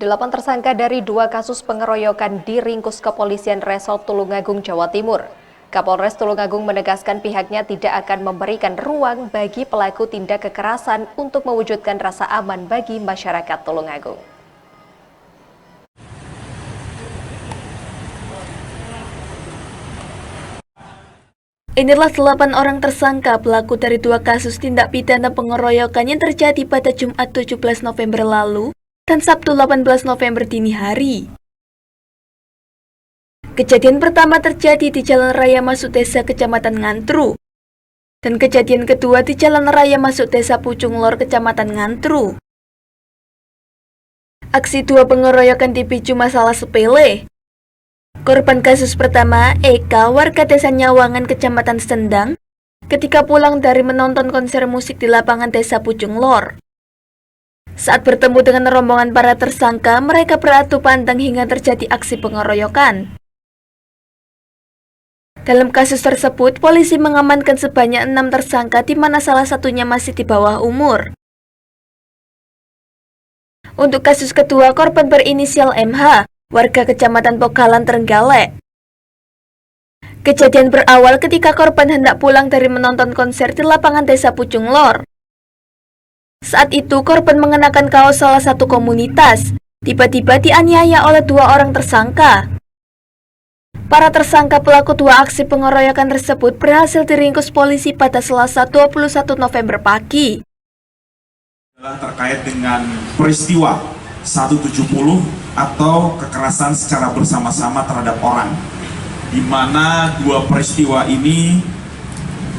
8 tersangka dari 2 kasus pengeroyokan diringkus kepolisian Resort Tulungagung, Jawa Timur. Kapolres Tulungagung menegaskan pihaknya tidak akan memberikan ruang bagi pelaku tindak kekerasan untuk mewujudkan rasa aman bagi masyarakat Tulungagung. Inilah 8 orang tersangka pelaku dari 2 kasus tindak pidana pengeroyokan yang terjadi pada Jumat 17 November lalu dan Sabtu 18 November dini hari. Kejadian pertama terjadi di Jalan Raya Masuk Desa Kecamatan Ngantru, dan kejadian kedua di Jalan Raya Masuk Desa Pucung Lor Kecamatan Ngantru. Aksi 2 pengeroyokan dipicu masalah sepele. Korban kasus pertama, Eka, warga desa Nyawangan Kecamatan Sendang, ketika pulang dari menonton konser musik di lapangan desa Pucung Lor. Saat bertemu dengan rombongan para tersangka, mereka beradu pandang hingga terjadi aksi pengeroyokan. Dalam kasus tersebut, polisi mengamankan sebanyak 6 tersangka di mana salah satunya masih di bawah umur. Untuk kasus kedua, korban berinisial MH, warga Kecamatan Pogalan, Trenggalek. Kejadian berawal ketika korban hendak pulang dari menonton konser di lapangan desa Pucung Lor. Saat itu, korban mengenakan kaos salah satu komunitas, tiba-tiba dianiaya oleh 2 orang tersangka. Para tersangka pelaku 2 aksi pengeroyokan tersebut berhasil diringkus polisi pada Selasa 21 November pagi. Terkait dengan peristiwa 170 atau kekerasan secara bersama-sama terhadap orang, di mana 2 peristiwa ini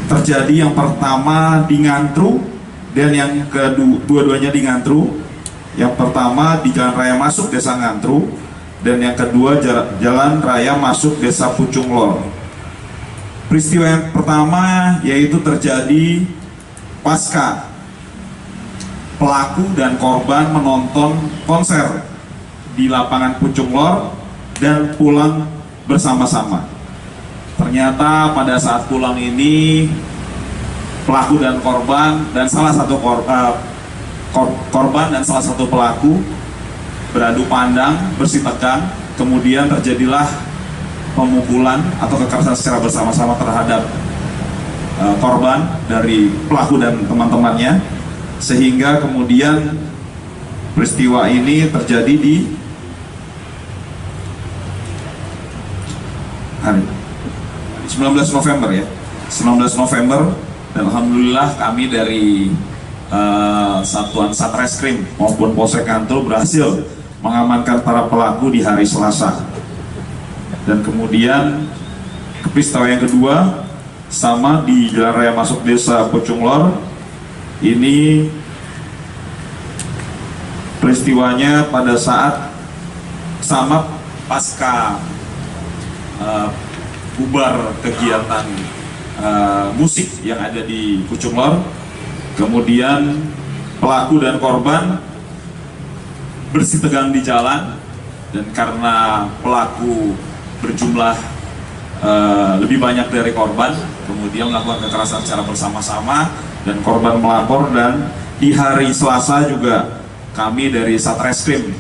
terjadi. Yang pertama di Ngantru dan yang kedua-duanya di Ngantru. Yang pertama di Jalan Raya Masuk Desa Ngantru dan yang kedua Jalan Raya Masuk Desa Pucung Lor. Peristiwa yang pertama yaitu terjadi pasca pelaku dan korban menonton konser di lapangan Pucung Lor dan pulang bersama-sama. Ternyata pada saat pulang ini pelaku dan korban dan salah satu korban dan salah satu pelaku beradu pandang, bersih tegang, kemudian terjadilah pemukulan atau kekerasan secara bersama-sama terhadap korban dari pelaku dan teman-temannya, sehingga kemudian peristiwa ini terjadi di hari 19 November ya, 19 November. Dan alhamdulillah kami dari Satuan Satreskrim maupun Polsek Ngantru berhasil mengamankan para pelaku di hari Selasa. Dan kemudian peristiwa yang kedua sama di Jalan Raya Masuk Desa Pucung Lor. Ini peristiwanya pada saat sama pasca bubar kegiatan musik yang ada di Pucung Lor. Kemudian pelaku dan korban bersih tegang di jalan, dan karena pelaku berjumlah lebih banyak dari korban, kemudian melakukan kekerasan secara bersama-sama dan korban melapor. Dan di hari Selasa juga kami dari Satreskrim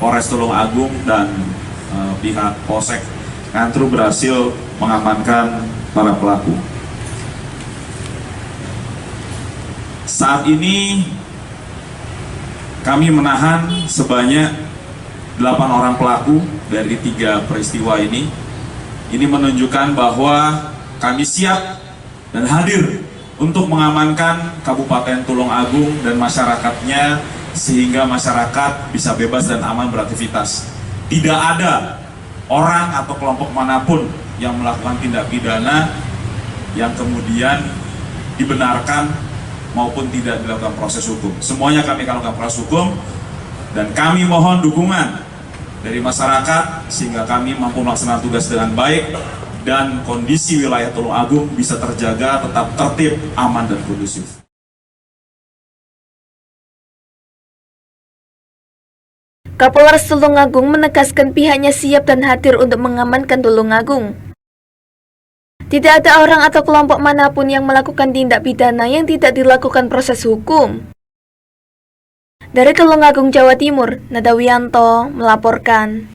Polres Tulungagung dan pihak Polsek Ngantru berhasil mengamankan para pelaku. Saat ini kami menahan sebanyak 8 orang pelaku dari 3 peristiwa ini. Ini menunjukkan bahwa kami siap dan hadir untuk mengamankan Kabupaten Tulungagung dan masyarakatnya, sehingga masyarakat bisa bebas dan aman beraktivitas. Tidak ada orang atau kelompok manapun yang melakukan tindak pidana yang kemudian dibenarkan maupun tidak dilakukan proses hukum. Semuanya kami akan lakukan proses hukum, dan kami mohon dukungan dari masyarakat sehingga kami mampu melaksanakan tugas dengan baik dan kondisi wilayah Tulungagung bisa terjaga tetap tertib, aman, dan kondusif. Kapolres Tulungagung menegaskan pihaknya siap dan hadir untuk mengamankan Tulungagung. Tidak ada orang atau kelompok manapun yang melakukan tindak pidana yang tidak dilakukan proses hukum. Dari Tulungagung, Jawa Timur, Nada Wiyanto melaporkan.